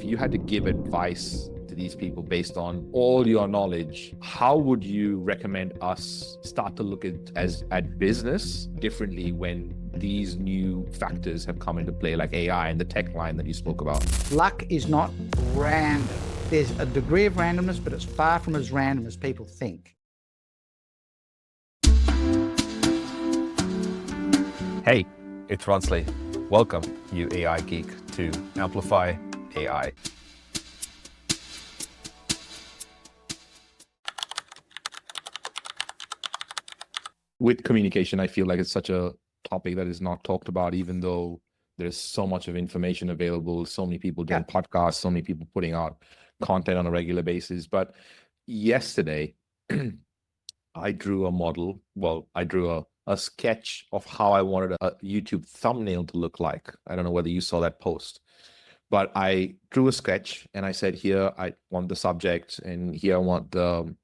you had to give advice to these people based on all your knowledge, how would you recommend us start to look at business differently when these new factors have come into play, like AI and the tech line that you spoke about? Luck is not random. There's a degree of randomness, but it's far from as random as people think. Hey, it's Ronsley. Welcome, you AI geek, to Amplify AI. With communication, I feel like it's such a topic that is not talked about, even though there's so much of information available, so many people doing podcasts, so many people putting out content on a regular basis. But yesterday, I drew a model. Well, I drew a sketch of how I wanted a YouTube thumbnail to look like. I don't know whether you saw that post, but I drew a sketch and I said, here, I want the subject and here I want the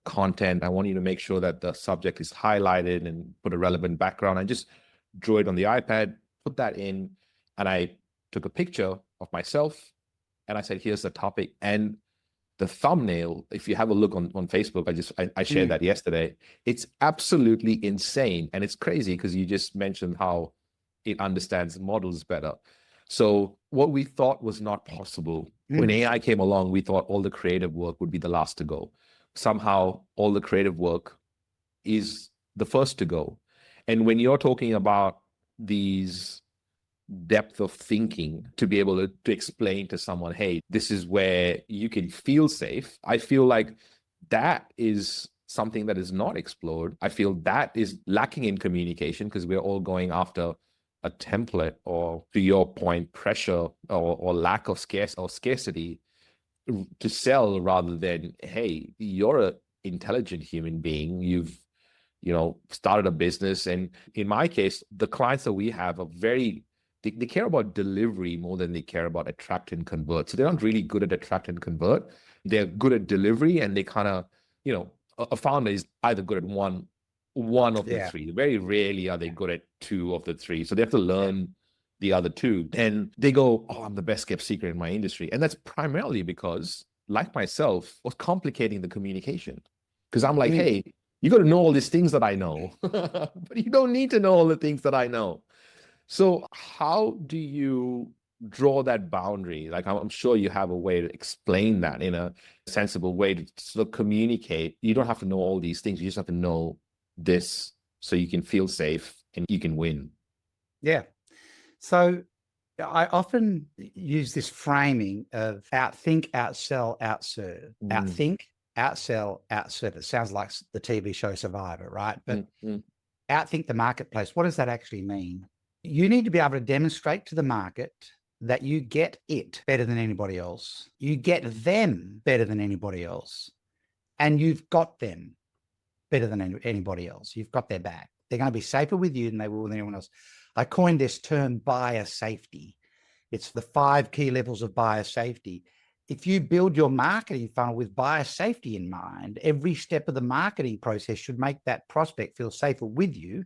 content. I want you to make sure that the subject is highlighted and put a relevant background. I just drew it on the iPad, put that in, and I took a picture of myself and I said, here's the topic. And the thumbnail, if you have a look on Facebook, I shared that yesterday. It's absolutely insane. And it's crazy because you just mentioned how it understands models better. So what we thought was not possible, when AI came along, we thought all the creative work would be the last to go. Somehow all the creative work is the first to go. And when you're talking about these depth of thinking to be able to explain to someone, hey, this is where you can feel safe, I feel like that is something that is not explored. I feel that is lacking in communication because we're all going after a template, or to your point, pressure or lack of scarcity to sell, rather than, hey, you're an intelligent human being, you've started a business. And in my case, the clients that we have are they care about delivery more than they care about attract and convert. So they're not really good at attract and convert. They're good at delivery, and they kind of, a founder is either good at one of the three. Very rarely are they good at two of the three. So they have to learn the other two. And they go, oh, I'm the best kept secret in my industry. And that's primarily because, like myself, was complicating the communication. Because I'm like, hey, you got to know all these things that I know, but you don't need to know all the things that I know. So how do you draw that boundary? Like, I'm sure you have a way to explain that in a sensible way to sort of communicate. You don't have to know all these things. You just have to know this so you can feel safe and you can win. Yeah. So I often use this framing of outthink, outsell, outserve. Outthink, outsell, outserve. It sounds like the TV show Survivor, right? But outthink the marketplace. What does that actually mean? You need to be able to demonstrate to the market that you get it better than anybody else. You get them better than anybody else. And you've got them better than anybody else. You've got their back. They're going to be safer with you than they will with anyone else. I coined this term buyer safety. It's the 5 key levels of buyer safety. If you build your marketing funnel with buyer safety in mind, every step of the marketing process should make that prospect feel safer with you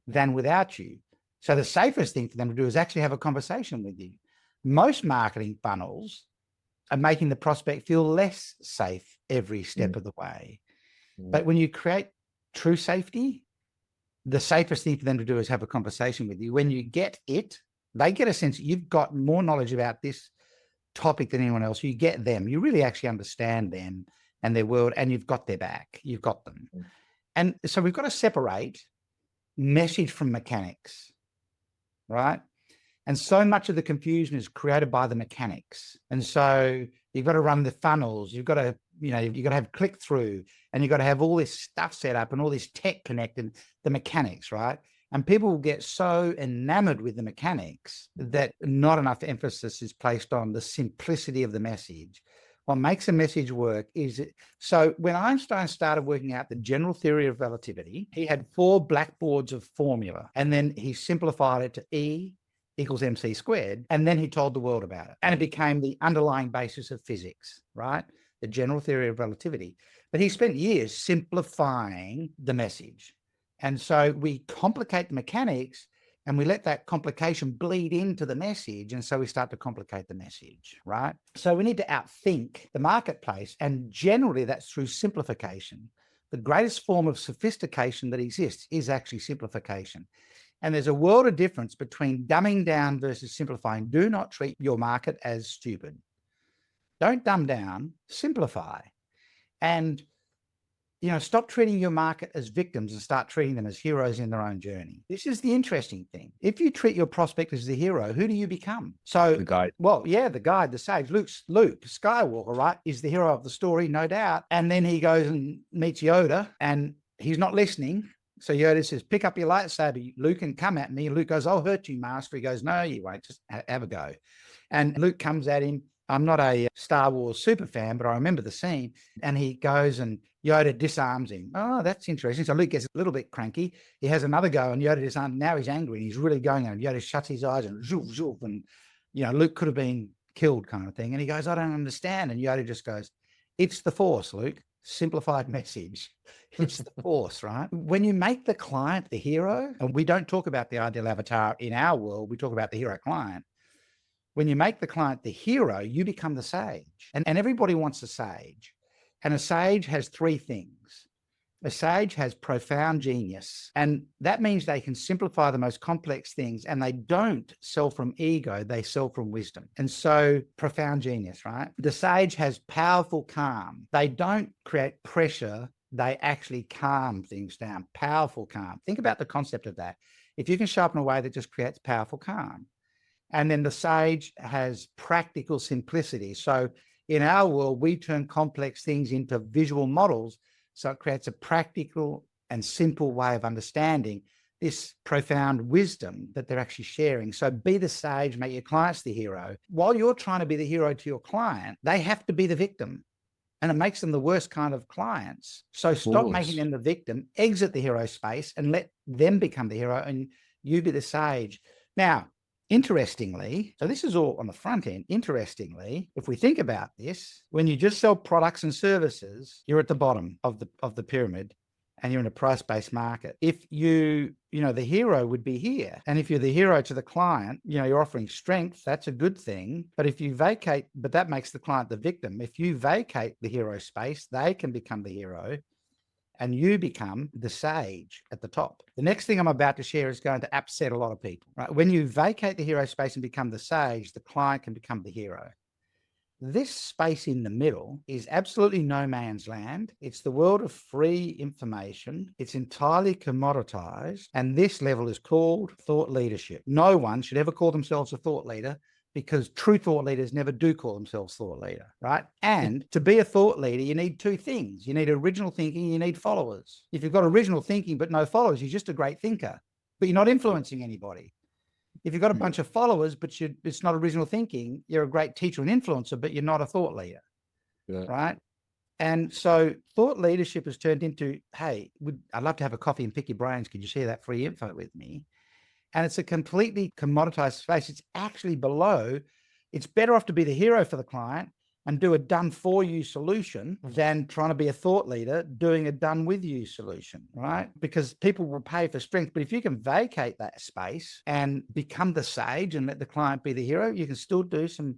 than without you. So the safest thing for them to do is actually have a conversation with you. Most marketing funnels are making the prospect feel less safe every step of the way. But when you create true safety, the safest thing for them to do is have a conversation with you. When you get it, they get a sense that you've got more knowledge about this topic than anyone else. You get them. You really actually understand them and their world, and you've got their back. You've got them. And so we've got to separate message from mechanics, right? And so much of the confusion is created by the mechanics. And so you've got to run the funnels. You've got to, you've got to have click through, and you've got to have all this stuff set up and all this tech connected, the mechanics, right? And people will get so enamored with the mechanics that not enough emphasis is placed on the simplicity of the message. What makes a message work is so when Einstein started working out the general theory of relativity, he had 4 blackboards of formula, and then he simplified it to E equals mc squared, and then he told the world about it, and it became the underlying basis of physics, right? The general theory of relativity. But he spent years simplifying the message. And so we complicate the mechanics And we let that complication bleed into the message. And so we start to complicate the message, right? So we need to outthink the marketplace. And generally that's through simplification. The greatest form of sophistication that exists is actually simplification. And there's a world of difference between dumbing down versus simplifying. Do not treat your market as stupid. Don't dumb down, simplify. And stop treating your market as victims and start treating them as heroes in their own journey. This is the interesting thing. If you treat your prospect as the hero, who do you become? So the guide. Well, yeah, the guide, the sage. Luke Skywalker, right, is the hero of the story, no doubt. And then he goes and meets Yoda and he's not listening. So Yoda says, pick up your lightsaber, Luke, and come at me. Luke goes, I'll hurt you, Master. He goes, no, you won't. Just have a go. And Luke comes at him. I'm not a Star Wars super fan, but I remember the scene. And he goes and Yoda disarms him. Oh, that's interesting. So Luke gets a little bit cranky. He has another go and Yoda disarms. Now he's angry and he's really going on. Yoda shuts his eyes and zoof, zoof. And, Luke could have been killed kind of thing. And he goes, I don't understand. And Yoda just goes, it's the Force, Luke. Simplified message. It's the Force, right? When you make the client the hero, and we don't talk about the ideal avatar in our world, we talk about the hero client. When you make the client the hero, you become the sage. And everybody wants a sage. And a sage has three things. A sage has profound genius. And that means they can simplify the most complex things. And they don't sell from ego, they sell from wisdom. And so profound genius, right? The sage has powerful calm. They don't create pressure. They actually calm things down. Powerful calm. Think about the concept of that. If you can show up in a way that just creates powerful calm. And then the sage has practical simplicity. So in our world, we turn complex things into visual models. So it creates a practical and simple way of understanding this profound wisdom that they're actually sharing. So be the sage, make your clients the hero. While you're trying to be the hero to your client, they have to be the victim. And it makes them the worst kind of clients. So stop making them the victim, exit the hero space and let them become the hero and you be the sage. Now, interestingly, so this is all on the front end. Interestingly, if we think about this, when you just sell products and services, you're at the bottom of the pyramid and you're in a price-based market. If the hero would be here. And if you're the hero to the client, you're offering strength, that's a good thing. But if you vacate, but that makes the client the victim. If you vacate the hero space, they can become the hero. And you become the sage at the top. The next thing I'm about to share is going to upset a lot of people, right? When you vacate the hero space and become the sage, the client can become the hero. This space in the middle is absolutely no man's land. It's the world of free information. It's entirely commoditized. And this level is called thought leadership. No one should ever call themselves a thought leader, because true thought leaders never do call themselves thought leader, right? And to be a thought leader, you need two things. You need original thinking, you need followers. If you've got original thinking but no followers, you're just a great thinker, but you're not influencing anybody. If you've got a bunch of followers, but it's not original thinking, you're a great teacher and influencer, but you're not a thought leader, right? And so thought leadership has turned into, hey, I'd love to have a coffee and pick your brains. Could you share that free info with me? And it's a completely commoditized space. It's actually below. It's better off to be the hero for the client and do a done for you solution than trying to be a thought leader doing a done with you solution, right? Because people will pay for strength. But if you can vacate that space and become the sage and let the client be the hero, you can still do some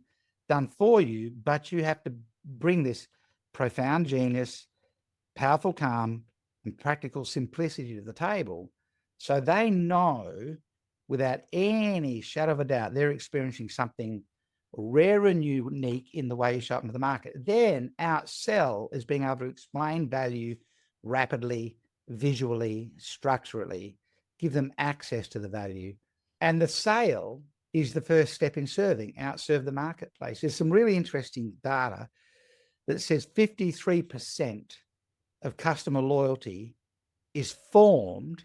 done for you, but you have to bring this profound genius, powerful calm, and practical simplicity to the table. So they know without any shadow of a doubt, they're experiencing something rare and unique in the way you show up into the market. Then outsell is being able to explain value rapidly, visually, structurally, give them access to the value. And the sale is the first step in serving, outserve the marketplace. There's some really interesting data that says 53% of customer loyalty is formed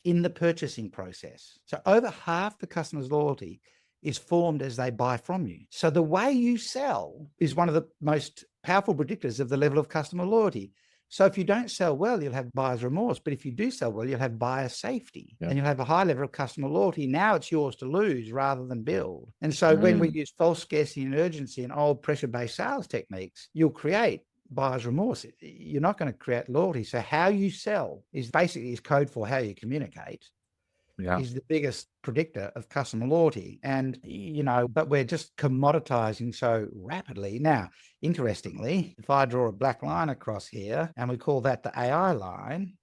in the purchasing process. So over half the customer's loyalty is formed as they buy from you. So the way you sell is one of the most powerful predictors of the level of customer loyalty. So if you don't sell well, you'll have buyer's remorse. But if you do sell well, you'll have buyer safety and you'll have a high level of customer loyalty. Now it's yours to lose rather than build. And so when we use false scarcity and urgency and old pressure-based sales techniques, you'll create buyer's remorse. You're not going to create loyalty. So how you sell is basically code for how you communicate. is the biggest predictor of customer loyalty. And, but we're just commoditizing so rapidly. Now, interestingly, if I draw a black line across here and we call that the AI line,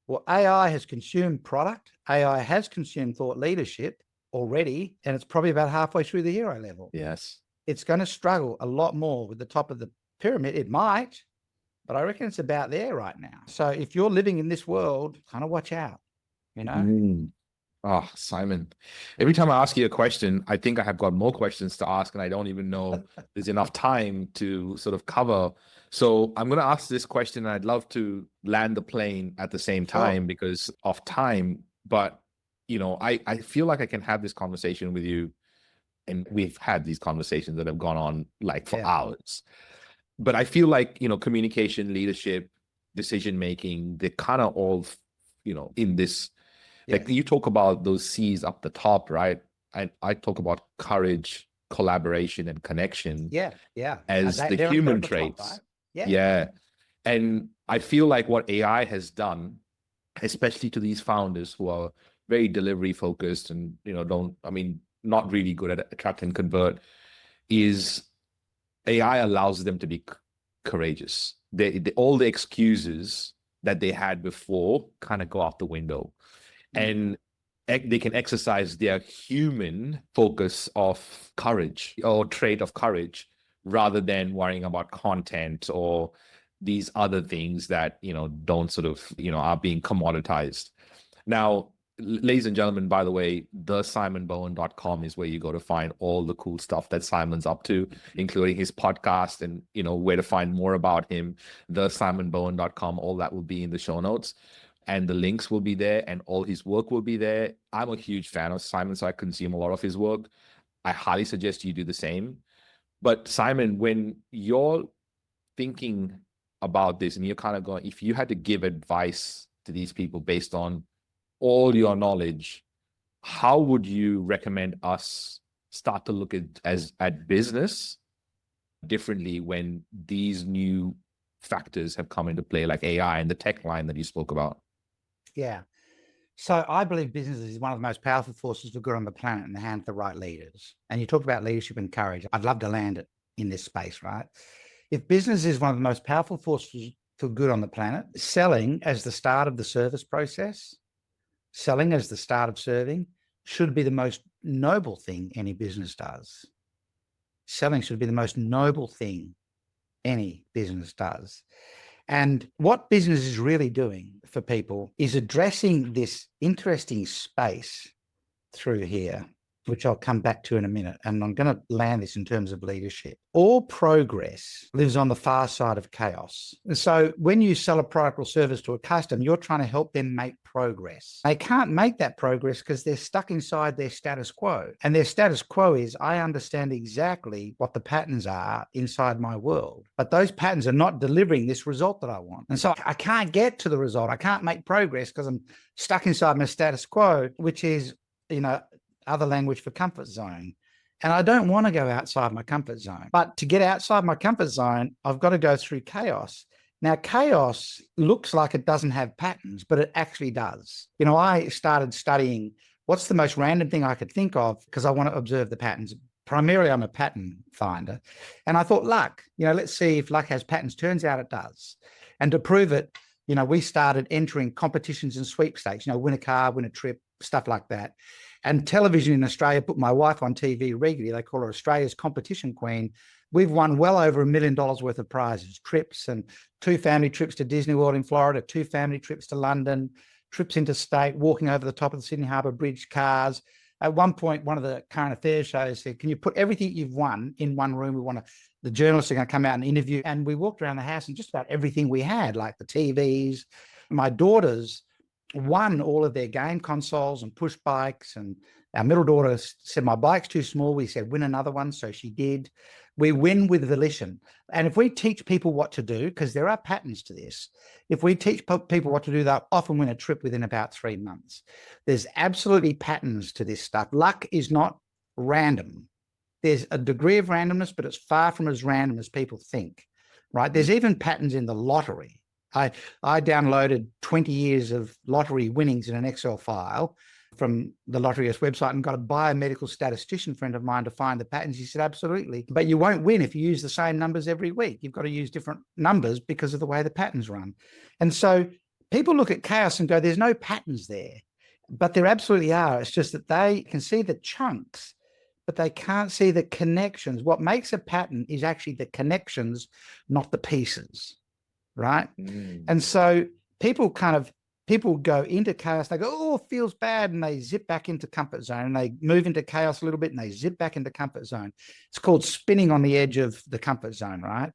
well, AI has consumed product, AI has consumed thought leadership already, and it's probably about halfway through the hero level. Yes. It's going to struggle a lot more with the top of the pyramid. It might, but I reckon it's about there right now. So if you're living in this world, kind of watch out, Oh, Simon, every time I ask you a question, I think I have got more questions to ask, and I don't even know there's enough time to sort of cover. So I'm going to ask this question, and I'd love to land the plane at the same time because of time. But, I feel like I can have this conversation with you, and we've had these conversations that have gone on like for hours. But I feel like, communication, leadership, decision-making, they're kind of all, in this. Like you talk about those C's up the top, right? And I talk about courage, collaboration, and connection. As the human traits. And I feel like what AI has done, especially to these founders who are very delivery focused and not really good at attract and convert, is AI allows them to be courageous. All the excuses that they had before kind of go out the window. And they can exercise their human focus of courage or trait of courage rather than worrying about content or these other things that, don't sort of, are being commoditized. Now, ladies and gentlemen, by the way, thesimonbowen.com is where you go to find all the cool stuff that Simon's up to, including his podcast and, where to find more about him. Thesimonbowen.com, all that will be in the show notes. And the links will be there and all his work will be there. I'm a huge fan of Simon, so I consume a lot of his work. I highly suggest you do the same. But Simon, when you're thinking about this and you're kind of going, if you had to give advice to these people based on all your knowledge, how would you recommend us start to look at business differently when these new factors have come into play, like AI and the tech line that you spoke about? So I believe business is one of the most powerful forces for good on the planet in the hands of the right leaders. And you talked about leadership and courage. I'd love to land it in this space, right? If business is one of the most powerful forces for good on the planet, selling as the start of the service process, selling as the start of serving should be the most noble thing any business does. Selling should be the most noble thing any business does. And what business is really doing for people is addressing this interesting space through here, which I'll come back to in a minute. And I'm going to land this in terms of leadership. All progress lives on the far side of chaos. And so when you sell a product or service to a customer, you're trying to help them make progress. They can't make that progress because they're stuck inside their status quo. And their status quo is, I understand exactly what the patterns are inside my world, but those patterns are not delivering this result that I want. And so I can't get to the result. I can't make progress because I'm stuck inside my status quo, which is, other language for comfort zone. And I don't want to go outside my comfort zone. But to get outside my comfort zone, I've got to go through chaos. Now, chaos looks like it doesn't have patterns, but it actually does. I started studying what's the most random thing I could think of because I want to observe the patterns. Primarily, I'm a pattern finder. And I thought, luck, let's see if luck has patterns. Turns out it does. And to prove it, we started entering competitions and sweepstakes, win a car, win a trip, stuff like that. And television in Australia put my wife on TV regularly. They call her Australia's competition queen. We've won well over $1 million worth of prizes, trips, and 2 family trips to Disney World in Florida, 2 family trips to London, trips interstate, walking over the top of the Sydney Harbour Bridge, cars. At one point, one of the current affairs shows said, can you put everything you've won in one room? The journalists are going to come out and interview. And we walked around the house and just about everything we had, like the TVs. My daughters won all of their game consoles and push bikes. And our middle daughter said, my bike's too small. We said, win another one. So she did. We win with volition. And if we teach people what to do, because there are patterns to this, if we teach people what to do, they'll often win a trip within about 3 months. There's absolutely patterns to this stuff. Luck is not random. There's a degree of randomness, but it's far from as random as people think, right? There's even patterns in the lottery. I downloaded 20 years of lottery winnings in an Excel file, from the Lotteryist website and got a biomedical statistician friend of mine to find the patterns. He said, absolutely. But you won't win if you use the same numbers every week. You've got to use different numbers because of the way the patterns run. And so people look at chaos and go, there's no patterns there. But there absolutely are. It's just that they can see the chunks, but they can't see the connections. What makes a pattern is actually the connections, not the pieces, right? And so people go into chaos, they go, oh, it feels bad, and they zip back into comfort zone, and they move into chaos a little bit, and they zip back into comfort zone. It's called spinning on the edge of the comfort zone, right?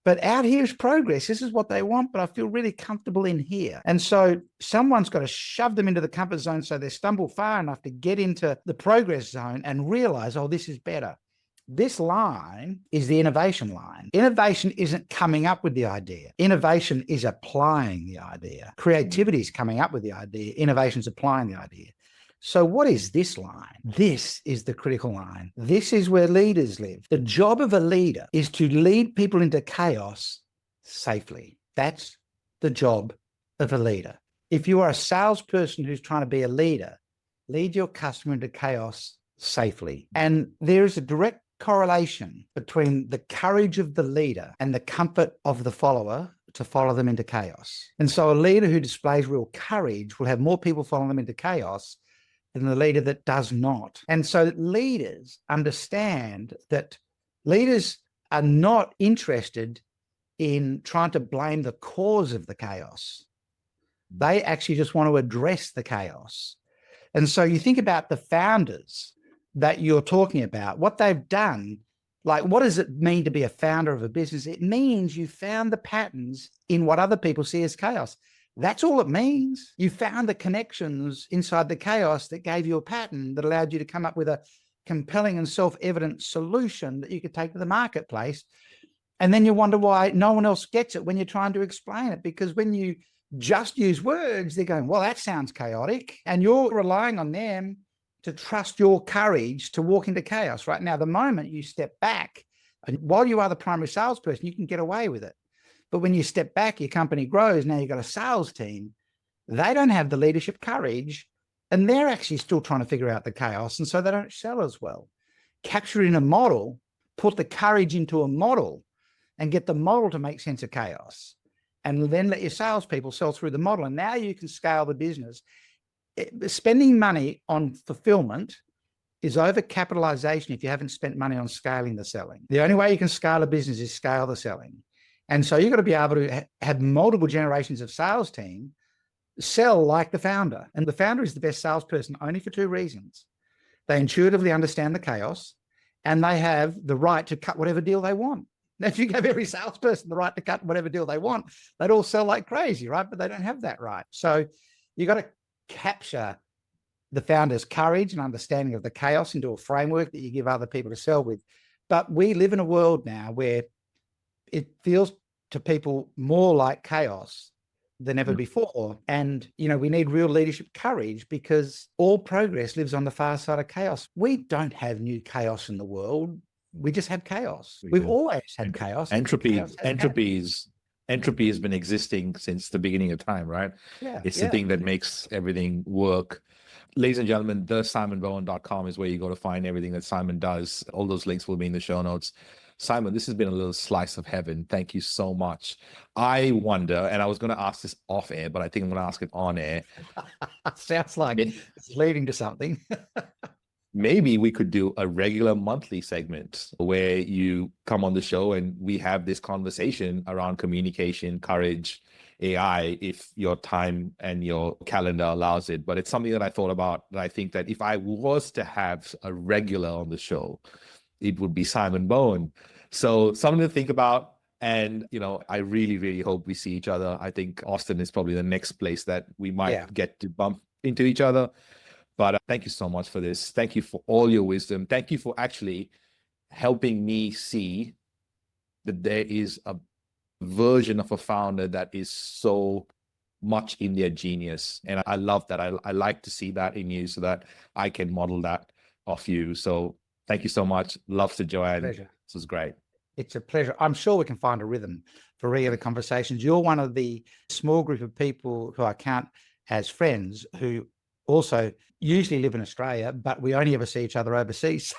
But out here is progress. This is what they want, but I feel really comfortable in here. And so someone's got to shove them into the comfort zone so they stumble far enough to get into the progress zone and realize, oh, this is better. This line is the innovation line. Innovation isn't coming up with the idea. Innovation is applying the idea. Creativity is coming up with the idea. Innovation is applying the idea. So what is this line? This is the critical line. This is where leaders live. The job of a leader is to lead people into chaos safely. That's the job of a leader. If you are a salesperson who's trying to be a leader, lead your customer into chaos safely. And there is a direct correlation between the courage of the leader and the comfort of the follower to follow them into chaos. And so a leader who displays real courage will have more people following them into chaos than the leader that does not. And so leaders understand that leaders are not interested in trying to blame the cause of the chaos. They actually just want to address the chaos. And so you think about the founders that you're talking about, what they've done. Like, what does it mean to be a founder of a business? It means you found the patterns in what other people see as chaos. That's all it means. You found the connections inside the chaos that gave you a pattern that allowed you to come up with a compelling and self-evident solution that you could take to the marketplace. And then you wonder why no one else gets it when you're trying to explain it, because when you just use words, they're going, well, that sounds chaotic. And you're relying on them to trust your courage to walk into chaos. Right now, the moment you step back, and while you are the primary salesperson, you can get away with it. But when you step back, your company grows. Now you've got a sales team. They don't have the leadership courage, and they're actually still trying to figure out the chaos. And so they don't sell as well. Capture it in a model, put the courage into a model, and get the model to make sense of chaos. And then let your salespeople sell through the model. And now you can scale the business. Spending money on fulfillment is overcapitalization if you haven't spent money on scaling the selling. The only way you can scale a business is scale the selling. And so you've got to be able to have multiple generations of sales team sell like the founder. And the founder is the best salesperson only for two reasons. They intuitively understand the chaos, and they have the right to cut whatever deal they want. Now, if you give every salesperson the right to cut whatever deal they want, they'd all sell like crazy, right? But they don't have that right. So you got to capture the founder's courage and understanding of the chaos into a framework that you give other people to sell with. But we live in a world now where it feels to people more like chaos than ever before. And, you know, we need real leadership courage, because all progress lives on the far side of chaos. We don't have new chaos in the world. We just have chaos. We've always had chaos. Entropy has been existing since the beginning of time, right? Yeah, it's the thing that makes everything work. Ladies and gentlemen, thesimonbowen.com is where you go to find everything that Simon does. All those links will be in the show notes. Simon, this has been a little slice of heaven. Thank you so much. I wonder, and I was going to ask this off air, but I think I'm going to ask it on air. Sounds like it's leading to something. Maybe we could do a regular monthly segment where you come on the show and we have this conversation around communication, courage, AI, if your time and your calendar allows it. But it's something that I thought about, that I think that if I was to have a regular on the show, it would be Simon Bowen. So something to think about. And, you know, I really, really hope we see each other. I think Austin is probably the next place that we might get to bump into each other. But thank you so much for this. Thank you for all your wisdom. Thank you for actually helping me see that there is a version of a founder that is so much in their genius. And I love that. I like to see that in you so that I can model that off you. So thank you so much. Love to Joanne. Pleasure. This was great. It's a pleasure. I'm sure we can find a rhythm for regular conversations. You're one of the small group of people who I count as friends who also usually live in Australia, but we only ever see each other overseas.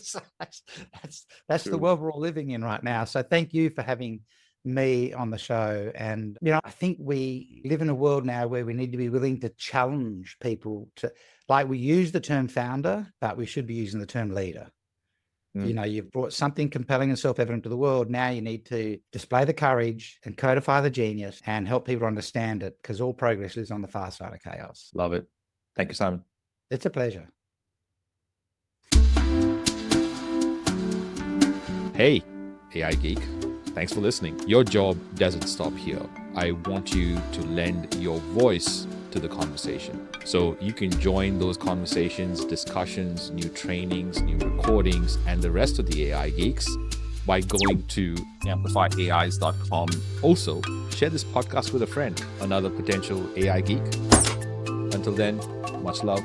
So that's the True. world we're all living in right now. So thank you for having me on the show. And, I think we live in a world now where we need to be willing to challenge people to, like, we use the term founder, but we should be using the term leader. You've brought something compelling and self-evident to the world. Now you need to display the courage and codify the genius and help people understand it, because all progress lives on the far side of chaos. Love it. Thank you, Simon. It's a pleasure. Hey, AI Geek. Thanks for listening. Your job doesn't stop here. I want you to lend your voice to the conversation. So you can join those conversations, discussions, new trainings, new recordings, and the rest of the AI Geeks by going to amplifyais.com. Also, share this podcast with a friend, another potential AI geek. Until then, much love.